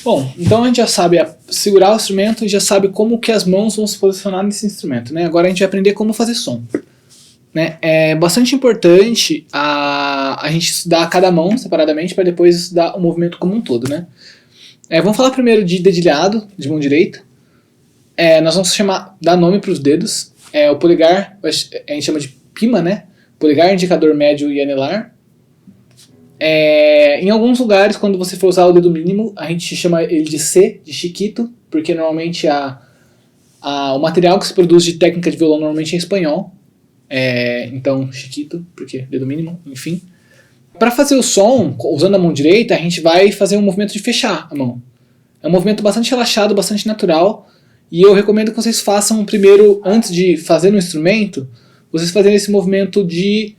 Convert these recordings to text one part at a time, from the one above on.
Bom, então a gente já sabe segurar o instrumento e já sabe como que as mãos vão se posicionar nesse instrumento, né? Agora a gente vai aprender como fazer som. Né? É bastante importante a gente estudar cada mão separadamente para depois estudar o movimento como um todo, né? Vamos falar primeiro de dedilhado, de mão direita. Nós vamos dar nome para os dedos. O polegar, a gente chama de pima, né? Polegar, indicador, médio e anelar. Em alguns lugares, quando você for usar o dedo mínimo, a gente chama ele de C, de chiquito, porque normalmente o material que se produz de técnica de violão normalmente é espanhol. Então, chiquito, porque dedo mínimo, enfim. Para fazer o som, usando a mão direita, a gente vai fazer um movimento de fechar a mão. É um movimento bastante relaxado, bastante natural, e eu recomendo que vocês façam primeiro, antes de fazer no instrumento, vocês fazerem esse movimento de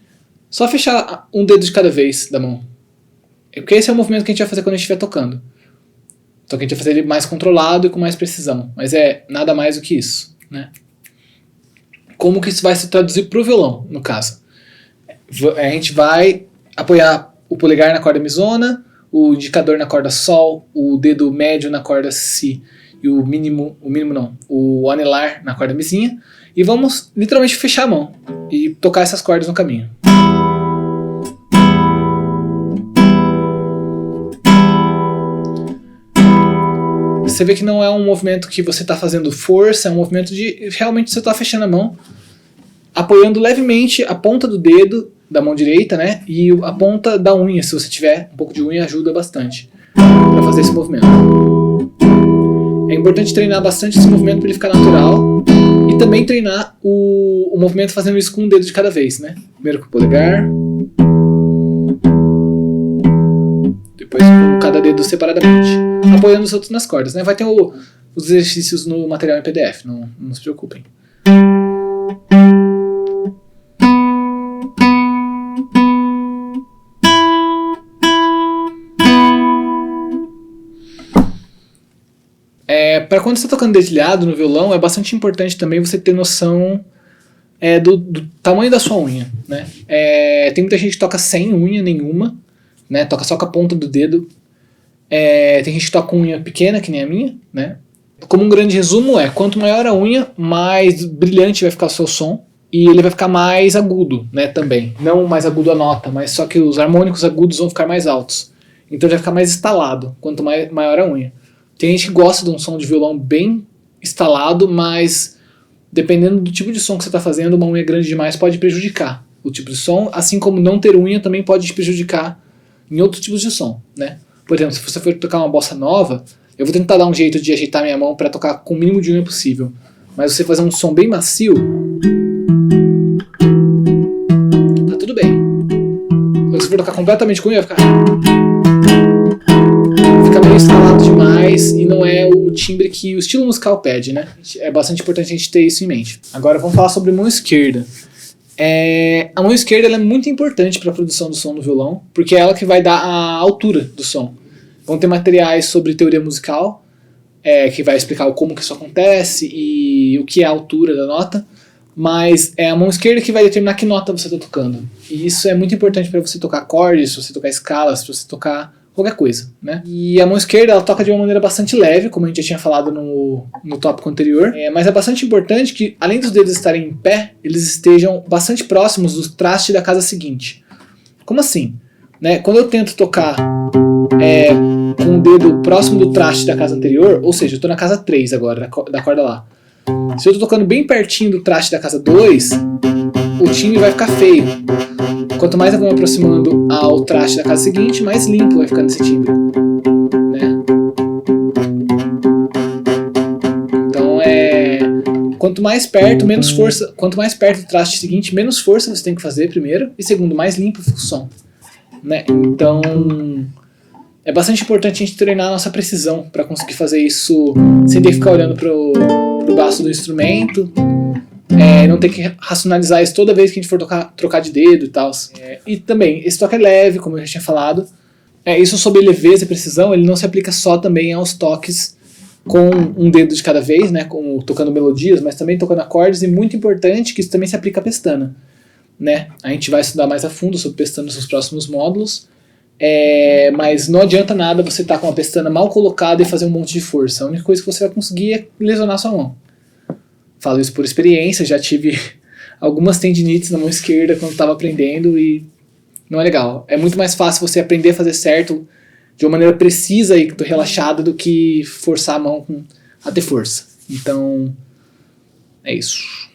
só fechar um dedo de cada vez da mão. Porque esse é o movimento que a gente vai fazer quando a gente estiver tocando. Então a gente vai fazer ele mais controlado e com mais precisão, mas é nada mais do que isso, né? Como que isso vai se traduzir para o violão, no caso? A gente vai apoiar o polegar na corda misona, o indicador na corda sol, o dedo médio na corda si e o anelar na corda mizinha, e vamos literalmente fechar a mão e tocar essas cordas no caminho. Você vê que não é um movimento que você está fazendo força, é um movimento de realmente você está fechando a mão, apoiando levemente a ponta do dedo da mão direita, né? E a ponta da unha, se você tiver um pouco de unha, ajuda bastante para fazer esse movimento. É importante treinar bastante esse movimento para ele ficar natural e também treinar o movimento fazendo isso com um dedo de cada vez, né? Primeiro com o polegar, depois com cada dedo separadamente, apoiando os outros nas cordas, né? Vai ter os exercícios no material em PDF, não se preocupem. Para quando você está tocando dedilhado no violão, é bastante importante também você ter noção do tamanho da sua unha, né? Tem muita gente que toca sem unha nenhuma, né? Toca só com a ponta do dedo. Tem gente que toca com unha pequena, que nem a minha, né? Como um grande resumo quanto maior a unha, mais brilhante vai ficar o seu som e ele vai ficar mais agudo, né, também. Não mais agudo a nota, mas só que os harmônicos agudos vão ficar mais altos. Então ele vai ficar mais estalado, quanto maior a unha. Tem gente que gosta de um som de violão bem estalado, mas dependendo do tipo de som que você está fazendo, uma unha grande demais pode prejudicar o tipo de som, assim como não ter unha também pode te prejudicar em outros tipos de som, né? Por exemplo, se você for tocar uma bossa nova, eu vou tentar dar um jeito de ajeitar minha mão para tocar com o mínimo de unha possível. Mas você fazer um som bem macio, tá tudo bem. Quando você for tocar completamente com unha, vai fica meio estalado demais e não é o timbre que o estilo musical pede, né? É bastante importante a gente ter isso em mente. Agora vamos falar sobre mão esquerda. A mão esquerda ela é muito importante para a produção do som no violão, porque é ela que vai dar a altura do som. Vão ter materiais sobre teoria musical, que vai explicar como que isso acontece e o que é a altura da nota, mas é a mão esquerda que vai determinar que nota você está tocando. E isso é muito importante para você tocar acordes, se você tocar escalas, se você tocar qualquer coisa, né? E a mão esquerda ela toca de uma maneira bastante leve, como a gente já tinha falado no tópico anterior, mas é bastante importante que, além dos dedos estarem em pé, eles estejam bastante próximos do traste da casa seguinte. Como assim? Né? Quando eu tento tocar com o dedo próximo do traste da casa anterior, ou seja, eu estou na casa 3 agora, da corda lá. Se eu estou tocando bem pertinho do traste da casa 2, o timbre vai ficar feio. Quanto mais eu vou me aproximando ao traste da casa seguinte, mais limpo vai ficando esse timbre, né? Então quanto mais perto, menos força. Quanto mais perto do traste seguinte, menos força você tem que fazer primeiro, e segundo, mais limpo fica o som, né? Então é bastante importante a gente treinar a nossa precisão para conseguir fazer isso sem ter que ficar olhando pro baço do instrumento. Não ter que racionalizar isso toda vez que a gente for trocar de dedo e tal. E também, esse toque é leve, como eu já tinha falado. Isso sobre leveza e precisão, ele não se aplica só também aos toques com um dedo de cada vez, né, como tocando melodias, mas também tocando acordes, e muito importante que isso também se aplica à pestana, né? A gente vai estudar mais a fundo sobre pestana nos próximos módulos, Mas não adianta nada você estar com a pestana mal colocada e fazer um monte de força. A única coisa que você vai conseguir é lesionar sua mão. Falo isso por experiência, já tive algumas tendinites na mão esquerda quando estava aprendendo e não é legal. É muito mais fácil você aprender a fazer certo de uma maneira precisa e relaxada do que forçar a mão a ter força. Então, é isso.